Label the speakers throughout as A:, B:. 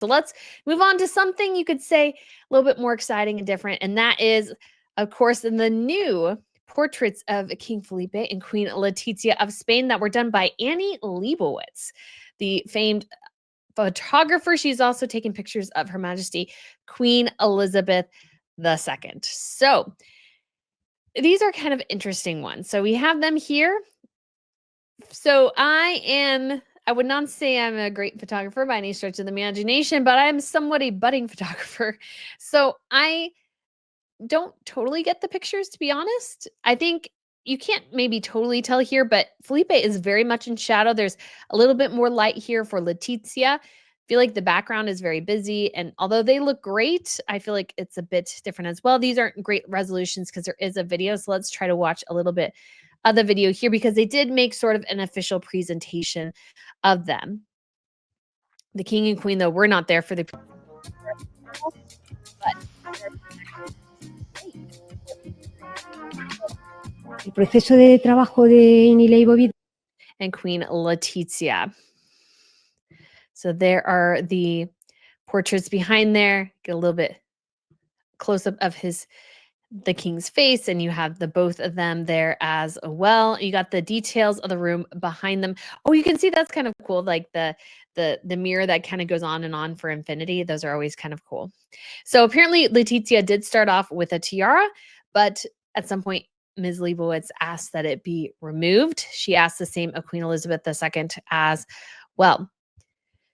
A: So let's move on to something you could say a little bit more exciting and different. And that is, of course, in the new portraits of King Felipe and Queen Letizia of Spain that were done by Annie Leibovitz, the famed photographer. She's also taken pictures of Her Majesty Queen Elizabeth II. So these are kind of interesting ones. So we have them here. So I would not say I'm a great photographer by any stretch of the imagination, but I'm somewhat a budding photographer. So I don't totally get the pictures, to be honest. I think you can't maybe totally tell here, but Felipe is very much in shadow. There's a little bit more light here for Letizia. I feel like the background is very busy. And although they look great, I feel like it's a bit different as well. These aren't great resolutions because there is a video. So let's try to watch a little bit of the video here because they did make sort of an official presentation of them. The king and queen, though, were not there for the
B: El proceso de trabajo de Leibovitz
A: and Queen Letizia. So there are the portraits behind there. Get a little bit close up of the king's face, and you have the both of them there as well. You got the details of the room behind them. Oh, you can see that's kind of cool, like the mirror that kind of goes on and on for infinity. Those are always kind of cool. So apparently Letizia did start off with a tiara, but at some point Ms. Leibovitz asked that it be removed. She asked the same of Queen Elizabeth II as well.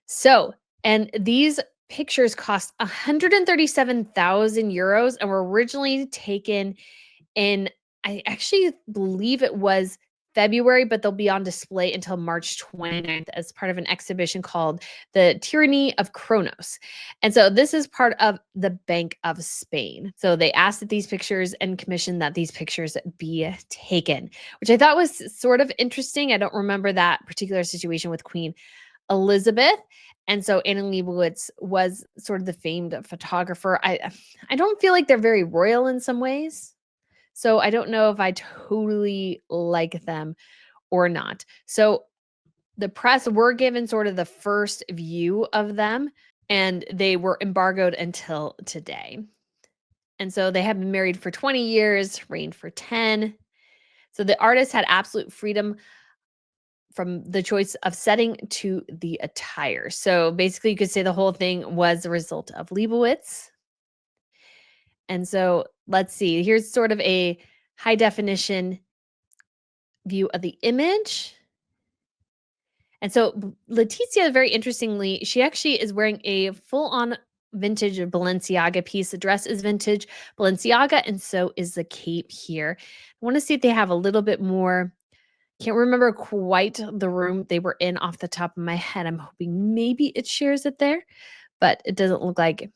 A: So, and these pictures cost 137,000 euros and were originally taken in, I actually believe it was February, but they'll be on display until March 29th as part of an exhibition called The Tyranny of Kronos. And so this is part of the Bank of Spain. So they asked that these pictures and commissioned that these pictures be taken, which I thought was sort of interesting. I don't remember that particular situation with Queen Elizabeth. And so Annie Leibovitz was sort of the famed photographer. I don't feel like they're very royal in some ways. So I don't know if I totally like them or not. So the press were given sort of the first view of them, and they were embargoed until today. And so they have been married for 20 years, reigned for 10. So the artist had absolute freedom from the choice of setting to the attire. So basically, you could say the whole thing was a result of Leibovitz. And so let's see. Here's sort of a high definition view of the image. And so Letizia, very interestingly, she actually is wearing a full-on vintage Balenciaga piece. The dress is vintage Balenciaga, and so is the cape here. I want to see if they have a little bit more. Can't remember quite the room they were in off the top of my head. I'm hoping maybe it shares it there, but it doesn't look like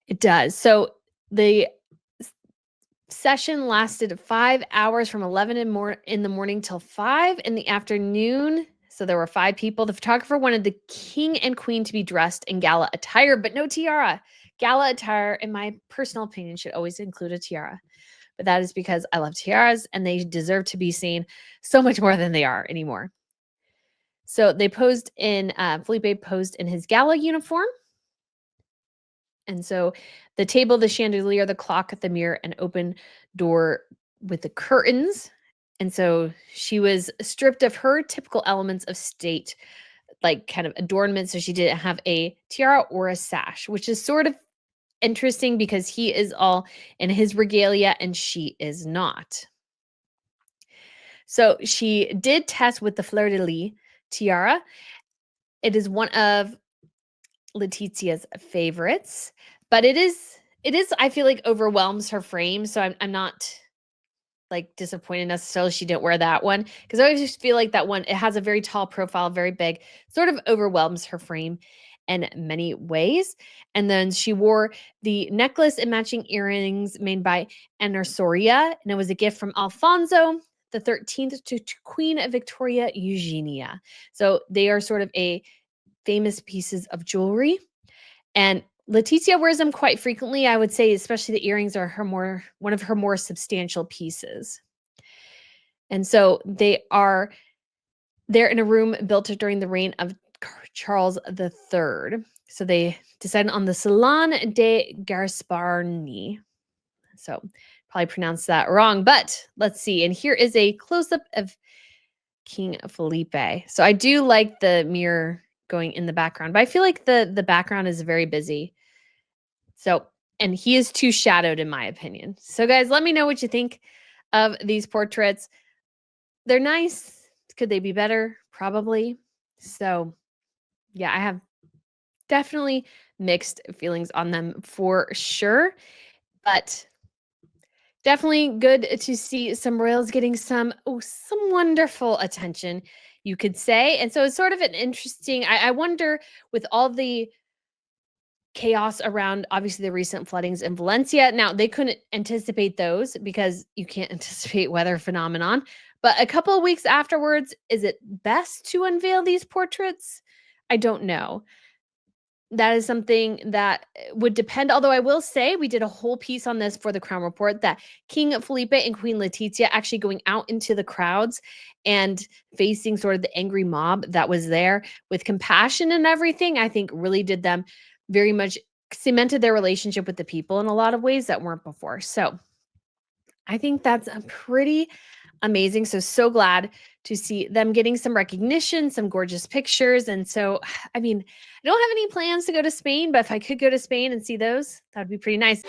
A: it does. So the session lasted 5 hours from 11 in the morning till 5 in the afternoon. So there were 5 people. The photographer wanted the king and queen to be dressed in gala attire, but no tiara. Gala attire, in my personal opinion, should always include a tiara. But that is because I love tiaras and they deserve to be seen so much more than they are anymore. So they posed in, Felipe posed in his gala uniform. And so the table, the chandelier, the clock, the mirror, an open door with the curtains. And so she was stripped of her typical elements of state, like kind of adornment. So she didn't have a tiara or a sash, which is sort of interesting because he is all in his regalia and she is not. So she did test with the fleur-de-lis tiara. It is one of Letizia's favorites, but it is I feel like overwhelms her frame, so I'm not like disappointed necessarily she didn't wear that one because I always just feel like that one, it has a very tall profile, very big, sort of overwhelms her frame in many ways. And then she wore the necklace and matching earrings made by Ana Soria, and it was a gift from Alfonso the 13th to Queen Victoria Eugenia. So they are sort of a famous pieces of jewelry. And Letizia wears them quite frequently. I would say, especially the earrings are one of her more substantial pieces. And so they're in a room built during the reign of Charles III. So they decided on the Salon de Gasparni. So probably pronounced that wrong, but let's see. And here is a close-up of King Felipe. So I do like the mirror going in the background, but I feel like the background is very busy. So, and he is too shadowed in my opinion. So guys, let me know what you think of these portraits. They're nice. Could they be better? Probably. So, yeah, I have definitely mixed feelings on them for sure, but definitely good to see some royals getting some wonderful attention, you could say. And so it's sort of an interesting, I wonder with all the chaos around obviously the recent floodings in Valencia. Now, they couldn't anticipate those because you can't anticipate weather phenomenon. But a couple of weeks afterwards, is it best to unveil these portraits? I don't know. That is something that would depend. Although I will say we did a whole piece on this for the Crown Report that King Felipe and Queen Letizia actually going out into the crowds and facing sort of the angry mob that was there with compassion and everything, I think really did them very much cemented their relationship with the people in a lot of ways that weren't before. So I think that's a pretty amazing. So glad to see them getting some recognition, some gorgeous pictures. And so, I mean, I don't have any plans to go to Spain, but if I could go to Spain and see those, that would be pretty nice.